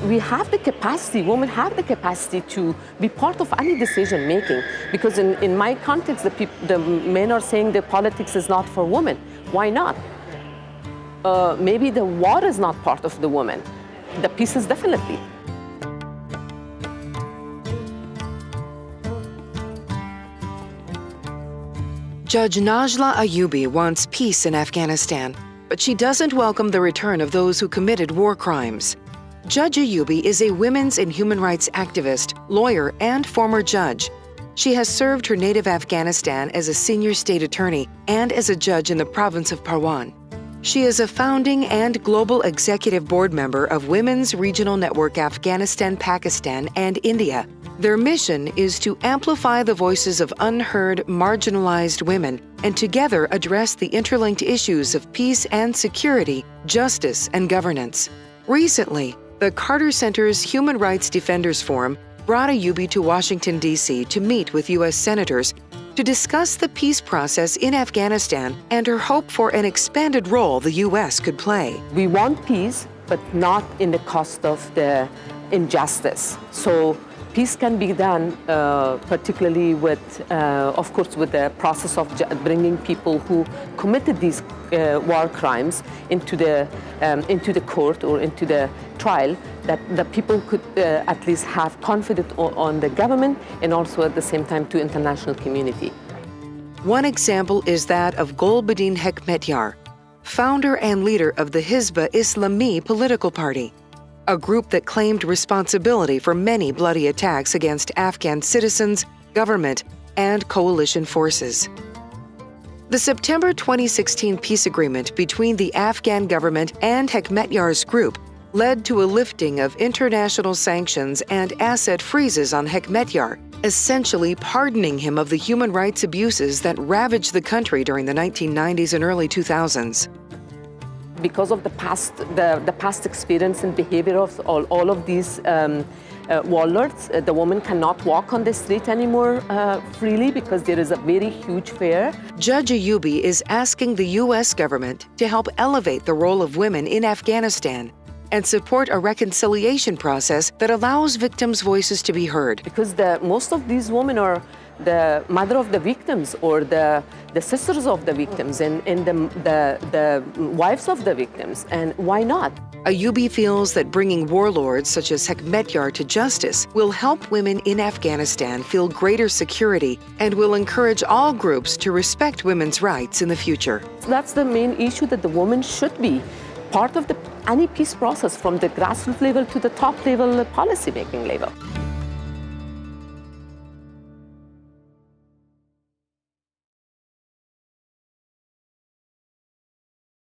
we have the capacity, women have the capacity to be part of any decision making. Because in my context, the men are saying that politics is not for women. Why not? Maybe the war is not part of the women. The peace is definitely. Judge Najla Ayoubi wants peace in Afghanistan, but she doesn't welcome the return of those who committed war crimes. Judge Ayoubi is a women's and human rights activist, lawyer, and former judge. She has served her native Afghanistan as a senior state attorney and as a judge in the province of Parwan. She is a founding and global executive board member of Women's Regional Network Afghanistan, Pakistan, and India. Their mission is to amplify the voices of unheard, marginalized women and together address the interlinked issues of peace and security, justice and governance. Recently, the Carter Center's Human Rights Defenders Forum brought Ayoubi to Washington, D.C. to meet with U.S. senators to discuss the peace process in Afghanistan and her hope for an expanded role the U.S. could play. We want peace, but not in the cost of the injustice. So peace can be done, particularly with, of course, with the process of bringing people who committed these war crimes into the court or into the trial, that the people could at least have confidence on the government and also at the same time to international community. One example is that of Golbadin Hekmatyar, founder and leader of the Hizb Islami political party, a group that claimed responsibility for many bloody attacks against Afghan citizens, government, and coalition forces. The September 2016 peace agreement between the Afghan government and Hekmatyar's group led to a lifting of international sanctions and asset freezes on Hekmatyar, essentially pardoning him of the human rights abuses that ravaged the country during the 1990s and early 2000s. Because of the past experience and behavior of all of these warlords, the woman cannot walk on the street anymore freely because there is a very huge fear. Judge Ayoubi is asking the U.S. government to help elevate the role of women in Afghanistan and support a reconciliation process that allows victims' voices to be heard. Because most of these women are the mother of the victims or the sisters of the victims and the wives of the victims. And why not? Ayoubi feels that bringing warlords such as Hekmatyar to justice will help women in Afghanistan feel greater security and will encourage all groups to respect women's rights in the future. That's the main issue, that the woman should be part of any peace process from the grassroots level to the top level policy-making level.